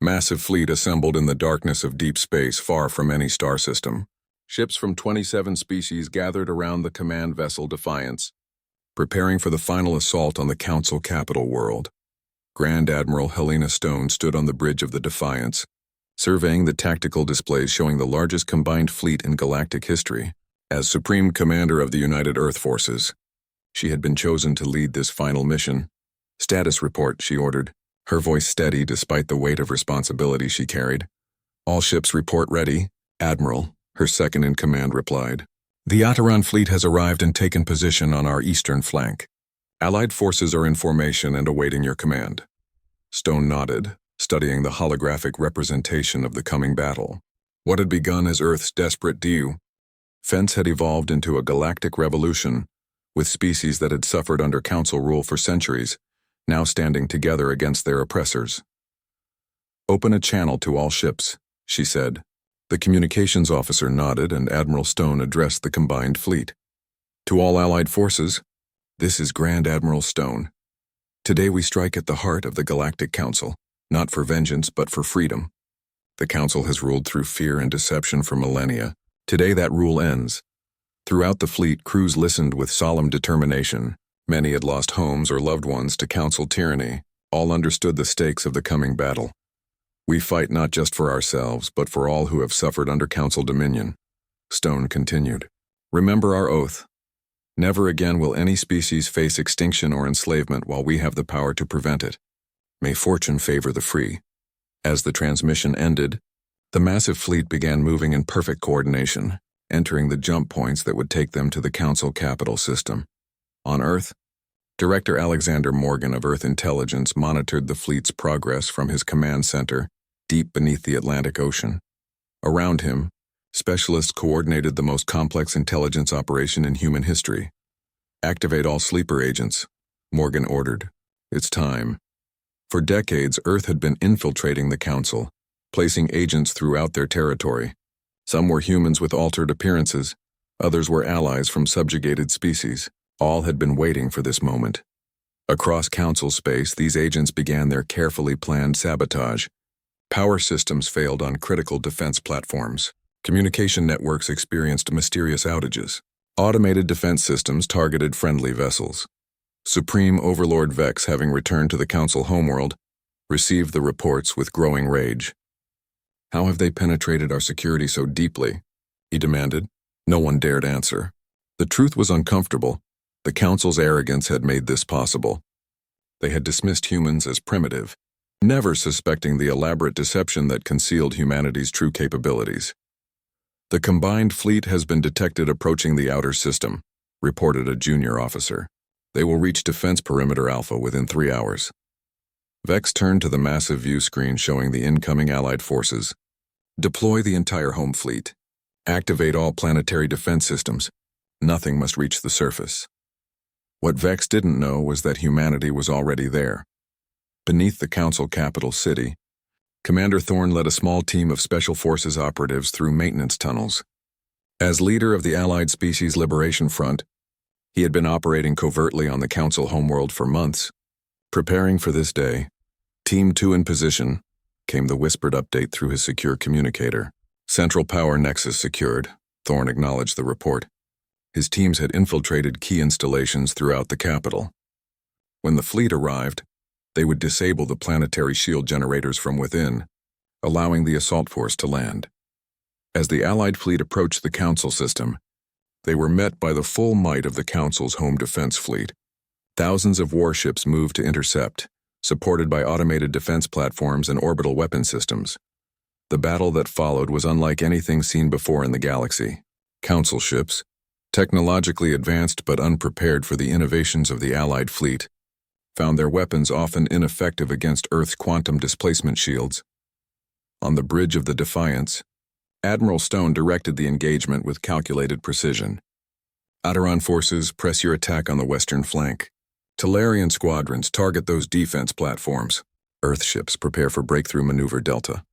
Massive fleet assembled in the darkness of deep space far from any star system. Ships from 27 species gathered around the command vessel Defiance, preparing for the final assault on the Council capital world. Grand Admiral Helena Stone stood on the bridge of the Defiance, surveying the tactical displays showing the largest combined fleet in galactic history. As Supreme Commander of the United Earth Forces, she had been chosen to lead this final mission. "Status report," she ordered, her voice steady despite the weight of responsibility she carried. "All ships report ready, Admiral," her second-in-command replied. "The Ataran fleet has arrived and taken position on our eastern flank. Allied forces are in formation and awaiting your command." Stone nodded, studying the holographic representation of the coming battle. What had begun as Earth's desperate defense had evolved into a galactic revolution, with species that had suffered under Council rule for centuries, now standing together against their oppressors. "Open a channel to all ships," she said. The communications officer nodded and Admiral Stone addressed the combined fleet. "To all Allied forces, this is Grand Admiral Stone. Today we strike at the heart of the Galactic Council, not for vengeance but for freedom. The Council has ruled through fear and deception for millennia. Today that rule ends." Throughout the fleet, crews listened with solemn determination. Many had lost homes or loved ones to Council tyranny. All understood the stakes of the coming battle. "We fight not just for ourselves, but for all who have suffered under Council dominion." Stone continued. "Remember our oath. Never again will any species face extinction or enslavement while we have the power to prevent it. May fortune favor the free." As the transmission ended, the massive fleet began moving in perfect coordination, entering the jump points that would take them to the Council capital system. On Earth, Director Alexander Morgan of Earth Intelligence monitored the fleet's progress from his command center, deep beneath the Atlantic Ocean. Around him, specialists coordinated the most complex intelligence operation in human history. "Activate all sleeper agents," Morgan ordered. "It's time." For decades, Earth had been infiltrating the Council, placing agents throughout their territory. Some were humans with altered appearances, others were allies from subjugated species. All had been waiting for this moment. Across Council space, these agents began their carefully planned sabotage. Power systems failed on critical defense platforms. Communication networks experienced mysterious outages. Automated defense systems targeted friendly vessels. Supreme Overlord Vex, having returned to the Council homeworld, received the reports with growing rage. "How have they penetrated our security so deeply?" he demanded. No one dared answer. The truth was uncomfortable. The Council's arrogance had made this possible. They had dismissed humans as primitive, never suspecting the elaborate deception that concealed humanity's true capabilities. "The combined fleet has been detected approaching the outer system," reported a junior officer. "They will reach Defense Perimeter Alpha within 3 hours." Vex turned to the massive view screen showing the incoming Allied forces. "Deploy the entire home fleet. Activate all planetary defense systems. Nothing must reach the surface." What Vex didn't know was that humanity was already there. Beneath the Council capital city, Commander Thorne led a small team of Special Forces operatives through maintenance tunnels. As leader of the Allied Species Liberation Front, he had been operating covertly on the Council homeworld for months. Preparing for this day, Team 2 in position, came the whispered update through his secure communicator. "Central power nexus secured," Thorne acknowledged the report. His teams had infiltrated key installations throughout the capital. When the fleet arrived, they would disable the planetary shield generators from within, allowing the assault force to land. As the Allied fleet approached the Council system, they were met by the full might of the Council's home defense fleet. Thousands of warships moved to intercept, supported by automated defense platforms and orbital weapon systems. The battle that followed was unlike anything seen before in the galaxy. Council ships, technologically advanced but unprepared for the innovations of the Allied fleet, found their weapons often ineffective against Earth's quantum displacement shields. On the bridge of the Defiance, Admiral Stone directed the engagement with calculated precision. "Ataran forces, press your attack on the western flank. Talarian squadrons, target those defense platforms. Earth ships, prepare for breakthrough maneuver Delta."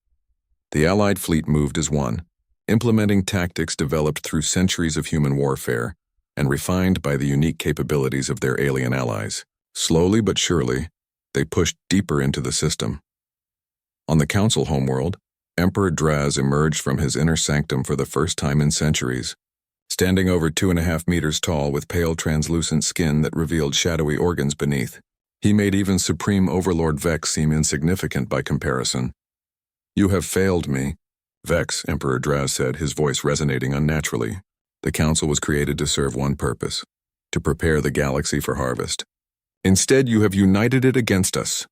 The Allied fleet moved as one, implementing tactics developed through centuries of human warfare and refined by the unique capabilities of their alien allies. Slowly but surely, they pushed deeper into the system. On the Council homeworld, Emperor Draz emerged from his inner sanctum for the first time in centuries, standing over 2.5 meters tall with pale translucent skin that revealed shadowy organs beneath. He made even Supreme Overlord Vex seem insignificant by comparison. "You have failed me," Vex, Emperor Draz said, his voice resonating unnaturally. The Council was created to serve one purpose: to prepare the galaxy for harvest. Instead, you have united it against us.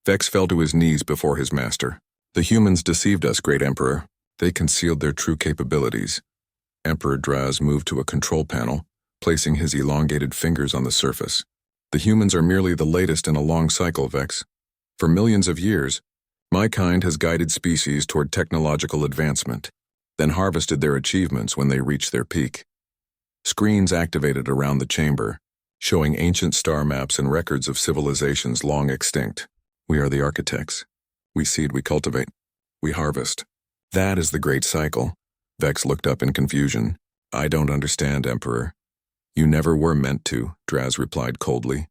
Vex fell to his knees before his master. "The humans deceived us, Great Emperor. They concealed their true capabilities." Emperor Draz moved to a control panel, placing his elongated fingers on the surface. "The humans are merely the latest in a long cycle, Vex. For millions of years, my kind has guided species toward technological advancement, then harvested their achievements when they reached their peak." Screens activated around the chamber, showing ancient star maps and records of civilizations long extinct. "We are the architects. We seed, we cultivate, we harvest. That is the great cycle." Vex looked up in confusion. "I don't understand, Emperor." "You never were meant to," Draz replied coldly.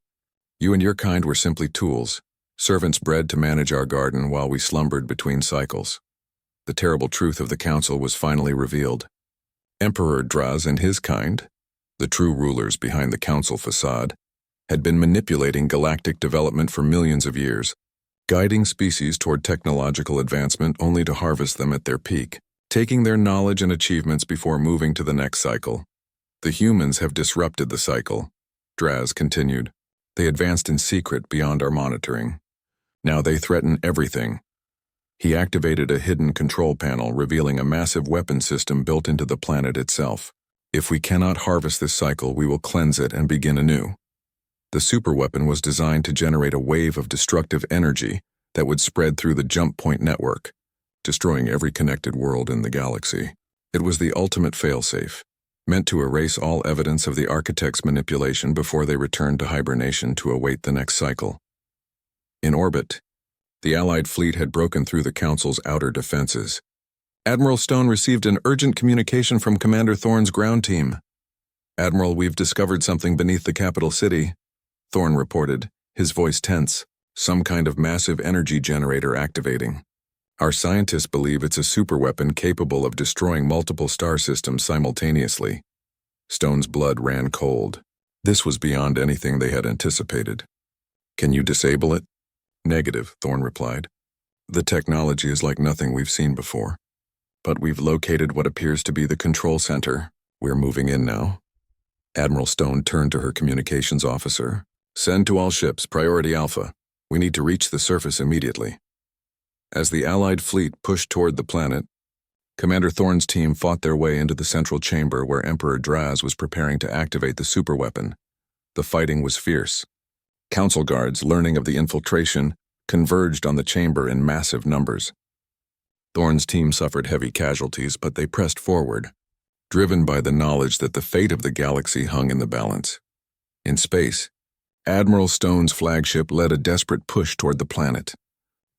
"You and your kind were simply tools, servants bred to manage our garden while we slumbered between cycles." The terrible truth of the Council was finally revealed. Emperor Draz and his kind, the true rulers behind the Council facade, had been manipulating galactic development for millions of years, guiding species toward technological advancement only to harvest them at their peak, taking their knowledge and achievements before moving to the next cycle. "The humans have disrupted the cycle," Draz continued. "They advanced in secret beyond our monitoring. Now they threaten everything." He activated a hidden control panel, revealing a massive weapon system built into the planet itself. "If we cannot harvest this cycle, we will cleanse it and begin anew." The superweapon was designed to generate a wave of destructive energy that would spread through the jump point network, destroying every connected world in the galaxy. It was the ultimate failsafe, meant to erase all evidence of the architects' manipulation before they returned to hibernation to await the next cycle. In orbit, the Allied fleet had broken through the Council's outer defenses. "Admiral Stone received an urgent communication from Commander Thorne's ground team." "Admiral, we've discovered something beneath the capital city," Thorne reported, his voice tense. "Some kind of massive energy generator activating. Our scientists believe it's a superweapon capable of destroying multiple star systems simultaneously." Stone's blood ran cold. This was beyond anything they had anticipated. "Can you disable it?" "Negative," Thorne replied. "The technology is like nothing we've seen before. But we've located what appears to be the control center. We're moving in now." Admiral Stone turned to her communications officer. "Send to all ships, Priority Alpha. We need to reach the surface immediately." As the Allied fleet pushed toward the planet, Commander Thorne's team fought their way into the central chamber where Emperor Draz was preparing to activate the superweapon. The fighting was fierce. Council guards, learning of the infiltration, converged on the chamber in massive numbers. Thorne's team suffered heavy casualties, but they pressed forward, driven by the knowledge that the fate of the galaxy hung in the balance. In space, Admiral Stone's flagship led a desperate push toward the planet.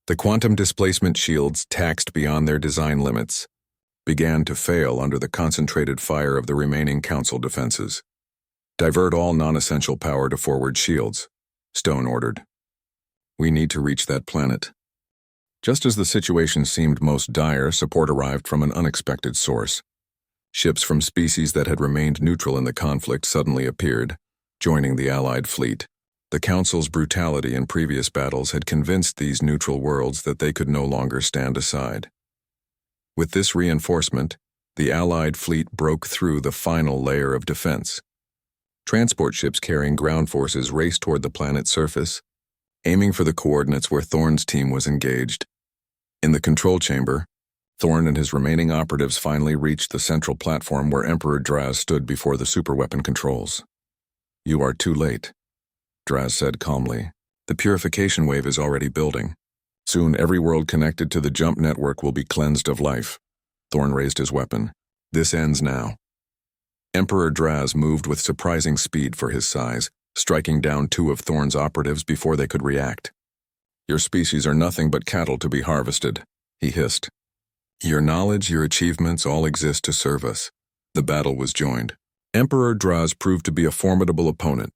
The quantum displacement shields, taxed beyond their design limits, began to fail under the concentrated fire of the remaining Council defenses. "Divert all non-essential power to forward shields," Stone ordered. "We need to reach that planet." Just as the situation seemed most dire, support arrived from an unexpected source. Ships from species that had remained neutral in the conflict suddenly appeared, joining the Allied fleet. The Council's brutality in previous battles had convinced these neutral worlds that they could no longer stand aside. With this reinforcement, the Allied fleet broke through the final layer of defense. Transport ships carrying ground forces raced toward the planet's surface, aiming for the coordinates where Thorne's team was engaged. In the control chamber, Thorne and his remaining operatives finally reached the central platform where Emperor Draz stood before the superweapon controls. "You are too late," Draz said calmly. "The purification wave is already building. Soon every world connected to the jump network will be cleansed of life." Thorne raised his weapon. "This ends now." Emperor Draz moved with surprising speed for his size, striking down 2 of Thorne's operatives before they could react. "Your species are nothing but cattle to be harvested," he hissed. Your knowledge, your achievements all exist to serve us. The battle was joined. Emperor Draz proved to be a formidable opponent,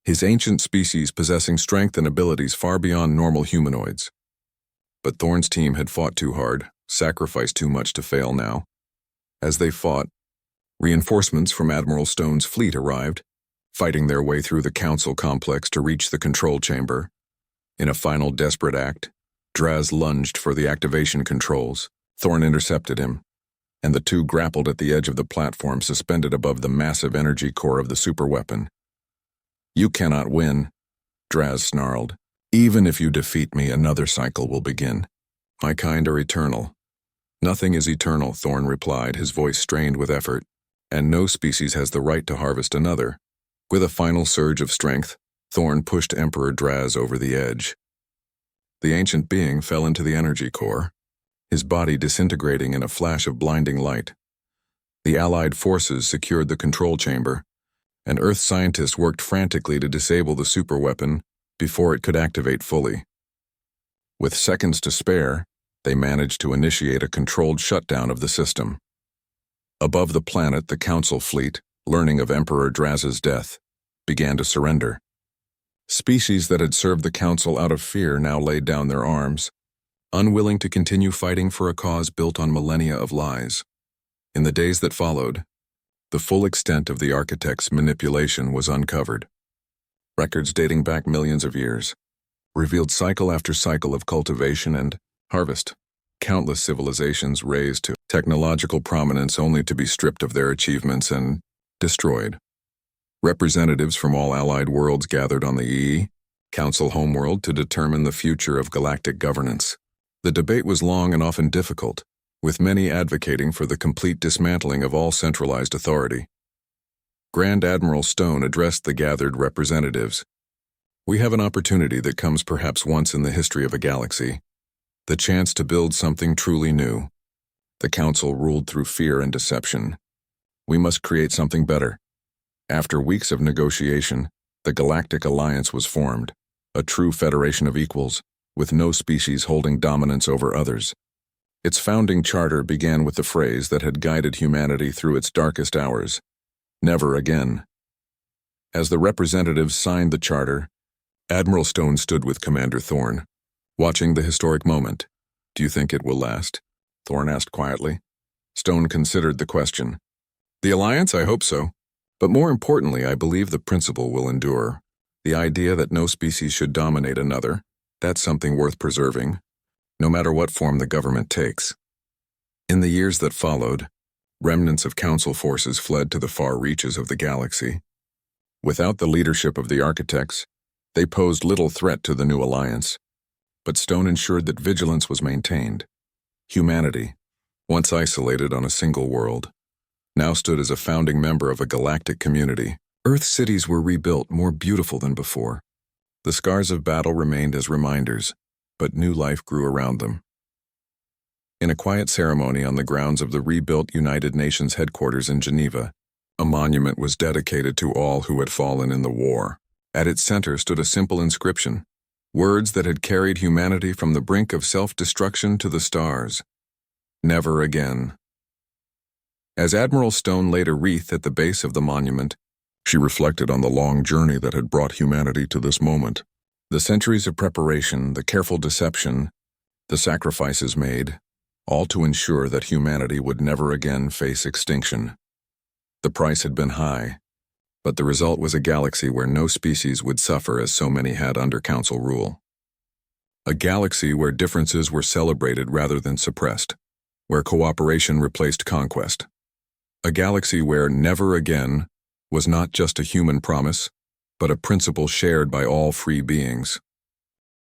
his ancient species possessing strength and abilities far beyond normal humanoids. But Thorn's team had fought too hard, sacrificed too much to fail now. As they fought, reinforcements from Admiral Stone's fleet arrived, fighting their way through the council complex to reach the control chamber. In a final desperate act, Draz lunged for the activation controls. Thorn intercepted him, and the two grappled at the edge of the platform suspended above the massive energy core of the superweapon. "You cannot win," Draz snarled. "Even if you defeat me, another cycle will begin. My kind are eternal." "Nothing is eternal," Thorn replied, his voice strained with effort, "and no species has the right to harvest another." With a final surge of strength, Thorn pushed Emperor Draz over the edge. The ancient being fell into the energy core, his body disintegrating in a flash of blinding light. The Allied forces secured the control chamber, and Earth scientists worked frantically to disable the superweapon before it could activate fully. With seconds to spare, they managed to initiate a controlled shutdown of the system. Above the planet, the Council fleet, learning of Emperor Draz's death, began to surrender. Species that had served the Council out of fear now laid down their arms, unwilling to continue fighting for a cause built on millennia of lies. In the days that followed, the full extent of the architect's manipulation was uncovered. Records dating back millions of years revealed cycle after cycle of cultivation and harvest, countless civilizations raised to technological prominence only to be stripped of their achievements and destroyed. Representatives from all allied worlds gathered on the Council homeworld to determine the future of galactic governance. The debate was long and often difficult, with many advocating for the complete dismantling of all centralized authority. Grand Admiral Stone addressed the gathered representatives. "We have an opportunity that comes perhaps once in the history of a galaxy, the chance to build something truly new. The Council ruled through fear and deception. We must create something better." After weeks of negotiation, the Galactic Alliance was formed, a true federation of equals, with no species holding dominance over others. Its founding charter began with the phrase that had guided humanity through its darkest hours: "Never again." As the representatives signed the charter, Admiral Stone stood with Commander Thorn, watching the historic moment. "Do you think it will last?" Thorn asked quietly. Stone considered the question. "The Alliance? I hope so. But more importantly, I believe the principle will endure. The idea that no species should dominate another, that's something worth preserving, no matter what form the government takes." In the years that followed, remnants of Council forces fled to the far reaches of the galaxy. Without the leadership of the architects, they posed little threat to the new alliance. But Stone ensured that vigilance was maintained. Humanity, once isolated on a single world, now stood as a founding member of a galactic community. Earth cities were rebuilt, more beautiful than before. The scars of battle remained as reminders, but new life grew around them. In a quiet ceremony on the grounds of the rebuilt United Nations headquarters in Geneva, a monument was dedicated to all who had fallen in the war. At its center stood a simple inscription, words that had carried humanity from the brink of self-destruction to the stars: "Never again." As Admiral Stone laid a wreath at the base of the monument, she reflected on the long journey that had brought humanity to this moment. The centuries of preparation, the careful deception, the sacrifices made, all to ensure that humanity would never again face extinction. The price had been high, but the result was a galaxy where no species would suffer as so many had under Council rule. A galaxy where differences were celebrated rather than suppressed, where cooperation replaced conquest. A galaxy where "never again" was not just a human promise, but a principle shared by all free beings.